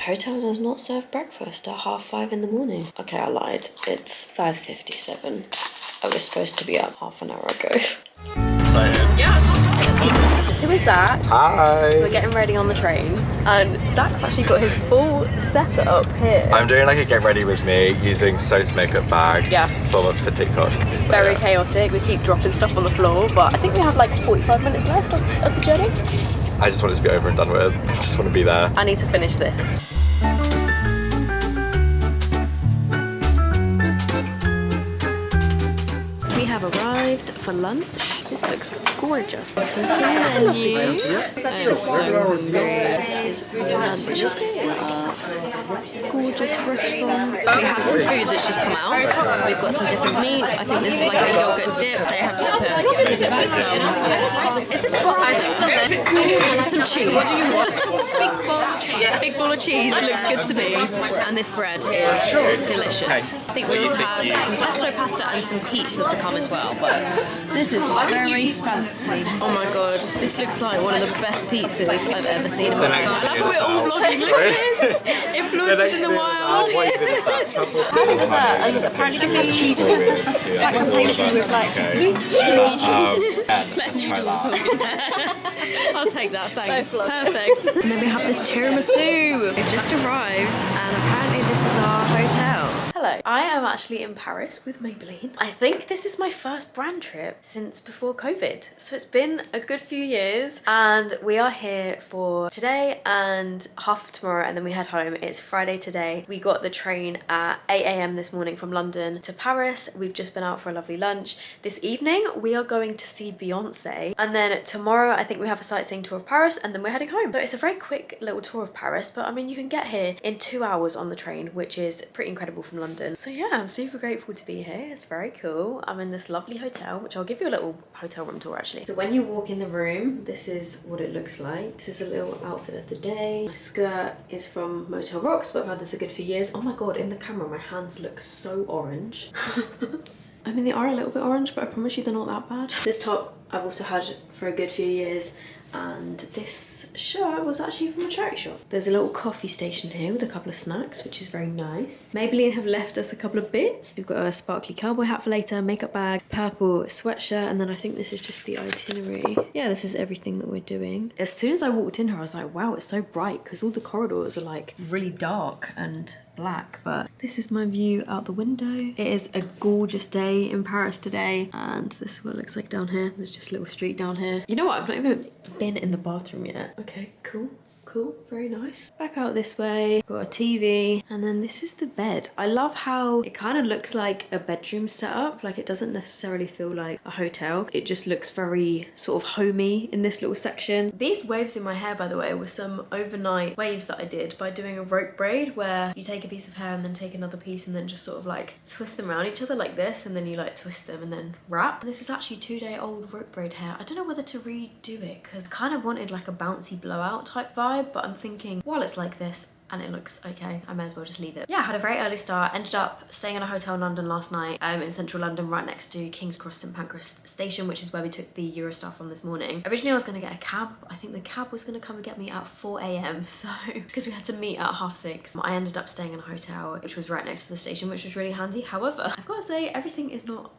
hotel does not serve breakfast at 5:30 in the morning. Okay, I lied. It's 5:57. I was supposed to be up half an hour ago. Just who is Zach? Hi! We're getting ready on the train, and Zach's actually got his full setup here. I'm doing like a get ready with me using Soph's makeup bag for TikTok. It's very chaotic. We keep dropping stuff on the floor, but I think we have like 45 minutes left of the journey. I just want it to be over and done with. I just want to be there. I need to finish this. We have arrived for lunch. This looks gorgeous. This is the menu. I'm so hungry. This is lunch. Gorgeous restaurant. We have some food that's just come out. We've got some different meats. I think this is like a yogurt dip. They have just put some. Is this what I don't know? Some cheese. What do you want? Big bowl of cheese looks good to me. And this bread is delicious. I think we also have some pesto pasta and some pizza to come as well. But this is very fancy. Oh my god, this looks like one of the best pizzas I've ever seen in my life. I love how we're all vlogging. Look at this! Influencers in the wild. Having dessert, and apparently this has cheese in it. It's like a pastry with like cheese. I'll take that, thanks. Perfect. And then we have this tiramisu. We've just arrived, and apparently this is our hotel. Hello, I am actually in Paris with Maybelline. I think this is my first brand trip since before COVID. So it's been a good few years, and we are here for today and half of tomorrow, and then we head home. It's Friday today. We got the train at 8 AM this morning from London to Paris. We've just been out for a lovely lunch. This evening, we are going to see Beyoncé, and then tomorrow I think we have a sightseeing tour of Paris, and then we're heading home. So it's a very quick little tour of Paris, but I mean, you can get here in 2 hours on the train, which is pretty incredible from London. So yeah, I'm super grateful to be here. It's very cool. I'm in this lovely hotel, which I'll give you a little hotel room tour actually. So when you walk in the room, this is what it looks like. This is a little outfit of the day. My skirt is from Motel Rocks, but I've had this a good few years. Oh my god, in the camera my hands look so orange. I mean, they are a little bit orange, but I promise you they're not that bad. This top I've also had for a good few years, and this shirt was actually from a charity shop. There's a little coffee station here with a couple of snacks, which is very nice. Maybelline have left us a couple of bits. We've got a sparkly cowboy hat for later, makeup bag, purple sweatshirt, and then I think this is just the itinerary. Yeah, this is everything that we're doing. As soon as I walked in here, I was like, wow, it's so bright, because all the corridors are like really dark and black, but this is my view out the window. It is a gorgeous day in Paris today, and this is what it looks like down here. There's just a little street down here. You know what, I've not even been in the bathroom yet. Okay, cool. Cool, very nice. Back out this way, got a TV, and then this is the bed. I love how it kind of looks like a bedroom setup, like it doesn't necessarily feel like a hotel. It just looks very sort of homey in this little section. These waves in my hair, by the way, were some overnight waves that I did by doing a rope braid, where you take a piece of hair and then take another piece and then just sort of like twist them around each other like this, and then you like twist them and then wrap. This is actually 2-day-old rope braid hair. I don't know whether to redo it, because I kind of wanted like a bouncy blowout type vibe, but I'm thinking, while it's like this and it looks okay, I may as well just leave it. Yeah, I had a very early start. Ended up staying in a hotel in London last night, in central London, right next to King's Cross St Pancras station, which is where we took the Eurostar from this morning. Originally I was going to get a cab, but I think the cab was going to come and get me at 4 AM, so because we had to meet at 6:30. I ended up staying in a hotel which was right next to the station, which was really handy. However, I've got to say, everything is not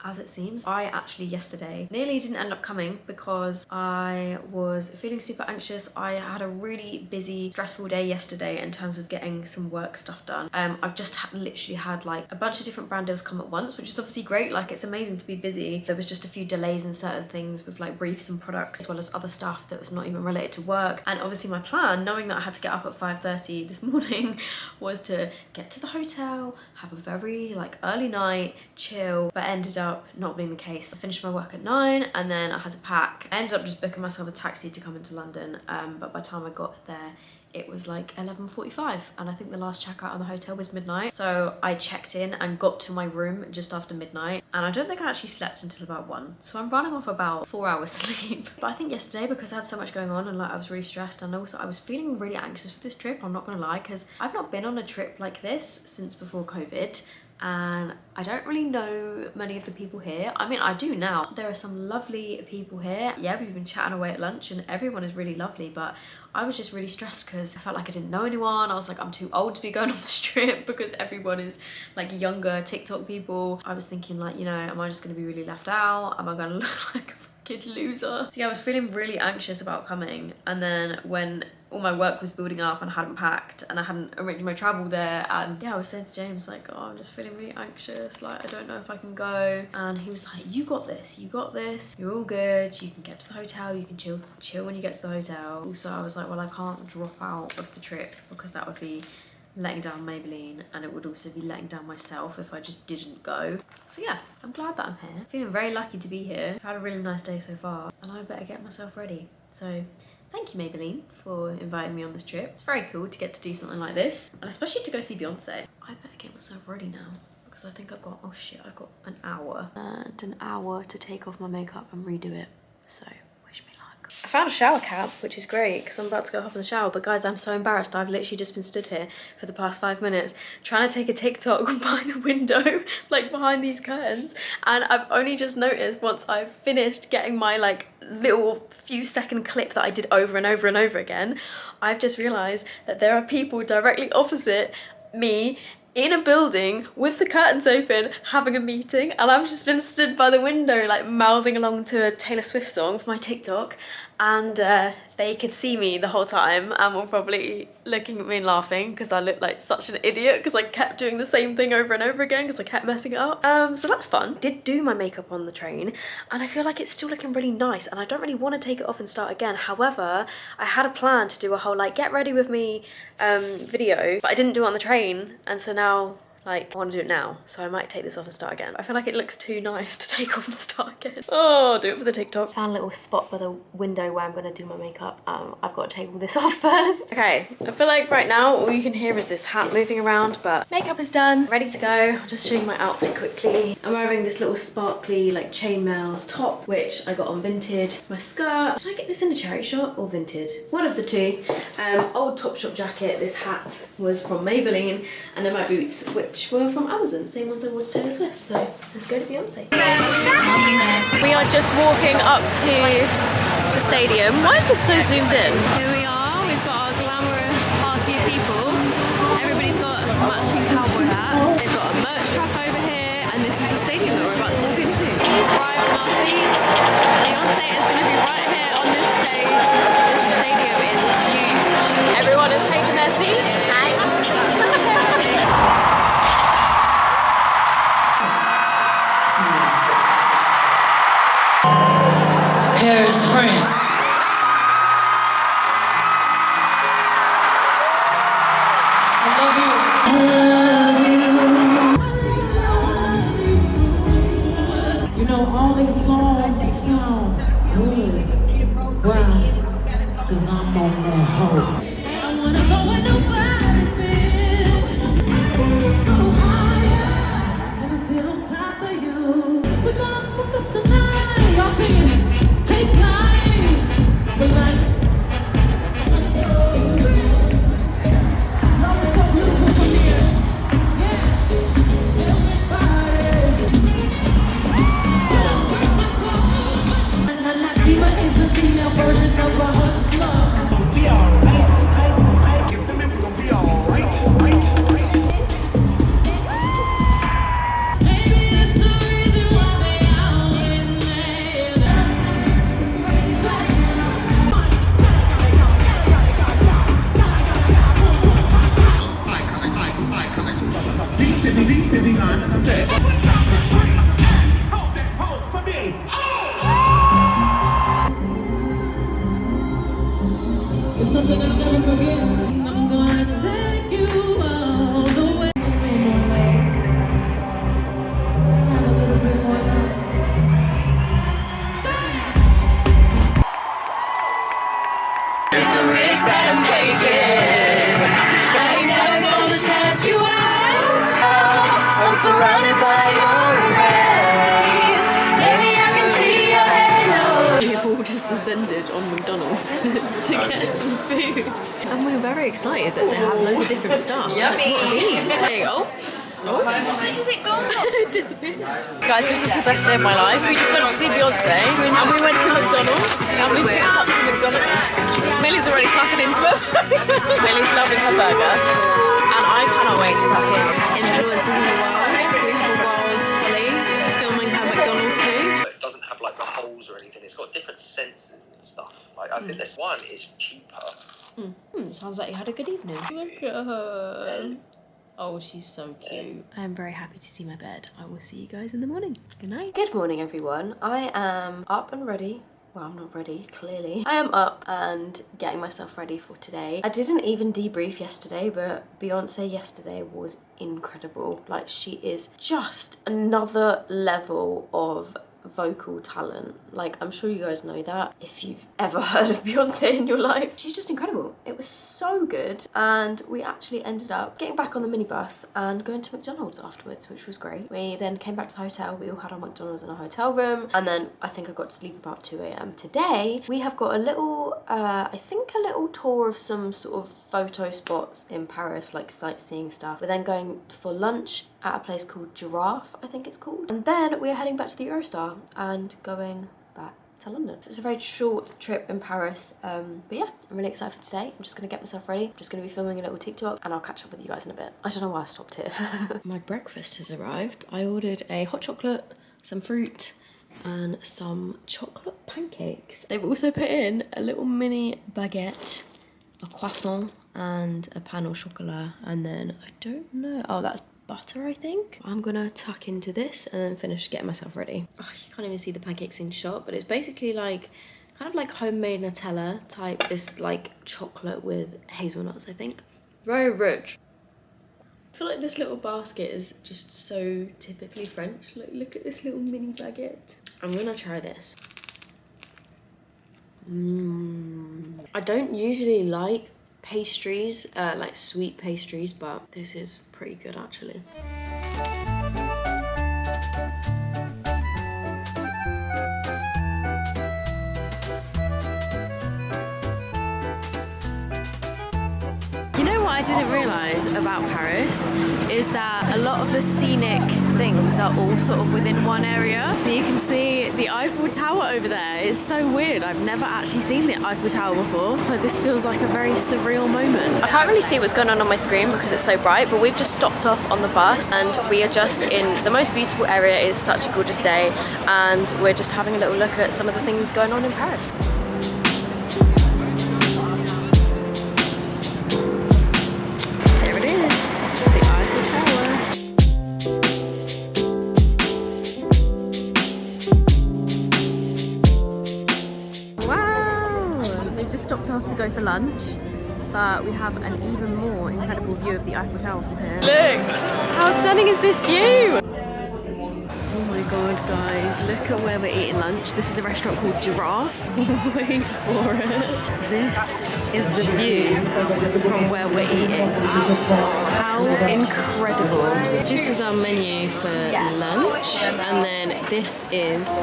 as it seems. I actually yesterday nearly didn't end up coming because I was feeling super anxious. I had a really busy, stressful day yesterday in terms of getting some work stuff done. I've just literally had like a bunch of different brand deals come at once, which is obviously great. Like, it's amazing to be busy. There was just a few delays in certain things with like briefs and products, as well as other stuff that was not even related to work. And obviously my plan, knowing that I had to get up at 5:30 this morning, was to get to the hotel, have a very like early night, chill, but ended up not being the case. I finished my work at 9 and then I had to pack. I ended up just booking myself a taxi to come into London, but by the time I got there it was like 11:45, and I think the last checkout on the hotel was midnight. So I checked in and got to my room just after midnight, and I don't think I actually slept until about 1. So I'm running off about 4 hours sleep. But I think yesterday, because I had so much going on and like I was really stressed, and also I was feeling really anxious for this trip, I'm not gonna lie, because I've not been on a trip like this since before COVID. and I don't really know many of the people here. I mean, I do now. There are some lovely people here. Yeah, we've been chatting away at lunch and everyone is really lovely, but I was just really stressed because I felt like I didn't know anyone. I was like, I'm too old to be going on this trip because everyone is like younger TikTok people. I was thinking like, you know, am I just gonna be really left out? Am I gonna look like a fucking loser? So yeah, I was feeling really anxious about coming, and then when all my work was building up and I hadn't packed and I hadn't arranged my travel there, and yeah, I was saying to James like, oh, I'm just feeling really anxious, like I don't know if I can go, and he was like, you got this, you're all good, you can get to the hotel, you can chill when you get to the hotel. Also I was like, well, I can't drop out of the trip because that would be letting down Maybelline, and it would also be letting down myself if I just didn't go. So yeah, I'm glad that I'm here. Feeling very lucky to be here. I've had a really nice day so far, and I better get myself ready. So thank you, Maybelline, for inviting me on this trip. It's very cool to get to do something like this, and especially to go see Beyoncé. I better get myself ready now because I think I've got, oh shit, I've got an hour. And an hour to take off my makeup and redo it. So wish me luck. I found a shower cap, which is great because I'm about to go hop in the shower, but guys, I'm so embarrassed. I've literally just been stood here for the past 5 minutes trying to take a TikTok by the window, like behind these curtains, and I've only just noticed once I've finished getting my like little few second clip that I did over and over and over again, I've just realized that there are people directly opposite me in a building with the curtains open having a meeting, and I've just been stood by the window like mouthing along to a Taylor Swift song for my TikTok, and they could see me the whole time and were probably looking at me and laughing because I looked like such an idiot because I kept doing the same thing over and over again because I kept messing it up. So that's fun. I did do my makeup on the train and I feel like it's still looking really nice, and I don't really want to take it off and start again. However, I had a plan to do a whole like get ready with me video, but I didn't do it on the train, and so now like I want to do it now, so I might take this off and start again. I feel like it looks too nice to take off and start again. Oh, I'll do it for the TikTok. Found a little spot by the window where I'm gonna do my makeup. I've got to take all this off first. Okay, I feel like right now all you can hear is this hat moving around, but makeup is done, ready to go. I'll just show you my outfit quickly. I'm wearing this little sparkly like chainmail top, which I got on Vinted. My skirt, did I get this in a charity shop or Vinted? One of the two. Old Topshop jacket. This hat was from Maybelline, and then my boots, which were from Amazon, same ones I wore to Taylor Swift. So let's go to Beyonce. We are just walking up to the stadium. Why is this so zoomed in? Here we are, we've got our glamorous party of people. Everybody's got matching cowboy hats. They've got a merch truck over here, and this is the stadium that we're about to walk into. We've arrived in our seats. Beyonce is going to be right here on this stage. This stadium is huge. Everyone has taken their seats. Paris, France. I love you. You know, all these songs sound good. Why? Cause I'm on that hoe. I wanna go where nobody's been. Go higher. And I sit on top of you. We're gonna fuck up the night. Y'all singing it. Take time, but like love is so beautiful from here. Yeah, everybody. Don't break my soul. And Nativa is the female version of a hustler. We'll be alright. You feel me? We're gonna be alright. Maybe that's the reason why they all in there. It's something I'll never forget. I'm gonna take you all the way. Have a little bit more love. It's the risk that I'm taking. I ain't never gonna shut you out. I'm surrounded by your rays. Baby, I can see your halo. We have all just descended on McDonald's to get some food. And we're very excited that they have loads of different stuff. Yummy! Like, what are these? There you go. Oh, where did it go? It disappeared. Guys, this is the best day of my life. We just went to see Beyoncé and we went to McDonald's and we picked up some McDonald's. Millie's already tucking into it. Millie's loving her burger and I cannot wait to tuck in. Influencers in the world. We have a wild Holly filming her McDonald's too. It doesn't have like the holes or anything. It's got different sensors and stuff. Like I think this one is cheaper. Sounds like you had a good evening. Look at her. Oh, she's so cute. I am very happy to see my bed. I will see you guys in the morning. Good night. Good morning, everyone. I am up and ready. Well, I'm not ready, clearly. I am up and getting myself ready for today. I didn't even debrief yesterday, but Beyoncé yesterday was incredible. Like, she is just another level of vocal talent. Like, I'm sure you guys know that if you've ever heard of Beyoncé in your life. She's just incredible. It was so good, and we actually ended up getting back on the minibus and going to McDonald's afterwards, which was great. We then came back to the hotel. We all had our McDonald's in our hotel room, and then I think I got to sleep about 2 a.m. Today we have got a little I think a little tour of some sort of photo spots in Paris, like sightseeing stuff. We're then going for lunch at a place called Giraffe, I think it's called, and then we're heading back to the Eurostar and going back to London. So it's a very short trip in Paris, but yeah, I'm really excited for today. I'm just gonna get myself ready. I'm just gonna be filming a little TikTok and I'll catch up with you guys in a bit. I don't know why I stopped here. My breakfast has arrived. I ordered a hot chocolate, some fruit, and some chocolate pancakes. They've also put in a little mini baguette, a croissant, and a pain au chocolat, and then I don't know, oh, that's butter, I think. I'm gonna tuck into this and then finish getting myself ready. Oh, you can't even see the pancakes in shot, but it's basically like kind of like homemade Nutella type. This like chocolate with hazelnuts, I think. Very rich. I feel like this little basket is just so typically French. Like, look at this little mini baguette. I'm gonna try this. I don't usually like pastries, like sweet pastries, but this is pretty good actually. You know what I didn't realise about Paris is that a lot of the scenic things are all sort of within one area. So you can see the Eiffel Tower over there. It's so weird. I've never actually seen the Eiffel Tower before, so this feels like a very surreal moment. I can't really see what's going on my screen because it's so bright, but we've just stopped off on the bus and we are just in the most beautiful area. It is such a gorgeous day and we're just having a little look at some of the things going on in Paris. Stopped off to go for lunch, but we have an even more incredible view of the Eiffel Tower from here. Look! How stunning is this view? Oh my god, guys, look at where we're eating lunch. This is a restaurant called Giraffe. Wait for it. This is the view from where we're eating. How incredible. This is our menu for lunch, and then this is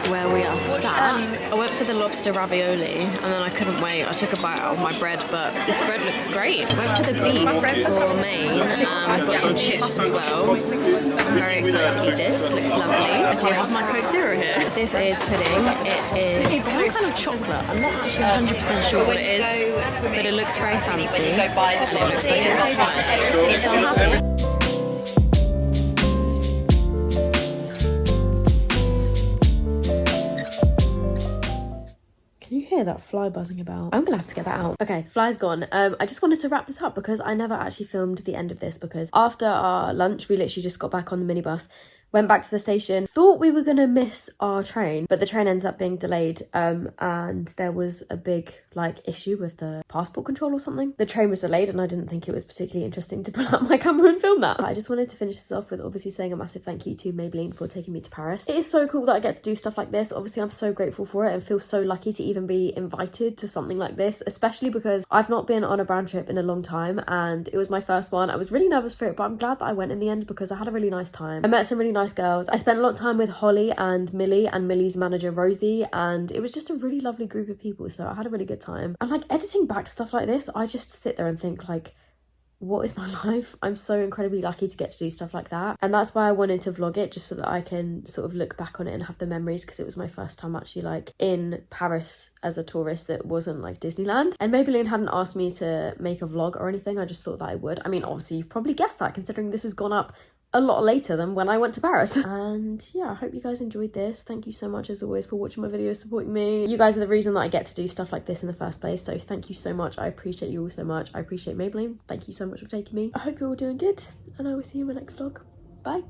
where we are sat. I went for the lobster ravioli and then I couldn't wait. I took a bite out of my bread, but this bread looks great. I went for the beef for main. I've got some chips as well. I'm very excited to eat this. Looks lovely. I do have my Coke Zero here. This is pudding. It is some kind of chocolate. I'm not actually 100% sure what it is, but it looks very fancy and it looks like it tastes nice. So I'm happy. That fly buzzing about. I'm gonna have to get that out. Okay, fly's gone. I just wanted to wrap this up because I never actually filmed the end of this, because after our lunch we literally just got back on the minibus, went back to the station, thought we were gonna miss our train, but the train ends up being delayed, and there was a big issue with the passport control or something. The train was delayed and I didn't think it was particularly interesting to pull out my camera and film that. I just wanted to finish this off with obviously saying a massive thank you to Maybelline for taking me to Paris. It is so cool that I get to do stuff like this. Obviously I'm so grateful for it and feel so lucky to even be invited to something like this, especially because I've not been on a brand trip in a long time and it was my first one. I was really nervous for it, but I'm glad that I went in the end because I had a really nice time. I met some really nice girls. I spent a lot of time with Holly and Millie and Millie's manager Rosie, and it was just a really lovely group of people, so I had a really good time. And editing back stuff like this, I just sit there and think what is my life? I'm so incredibly lucky to get to do stuff like that. And that's why I wanted to vlog it, just so that I can sort of look back on it and have the memories, because it was my first time actually like in Paris as a tourist that wasn't like Disneyland. And Maybelline hadn't asked me to make a vlog or anything. I just thought that I would. I mean, obviously you've probably guessed that, considering this has gone up a lot later than when I went to Paris. And yeah, I hope you guys enjoyed this. Thank you so much as always for watching my videos, supporting me. You guys are the reason that I get to do stuff like this in the first place, so thank you so much. I appreciate you all so much. I appreciate Maybelline. Thank you so much for taking me. I hope you're all doing good, and I will see you in my next vlog. Bye.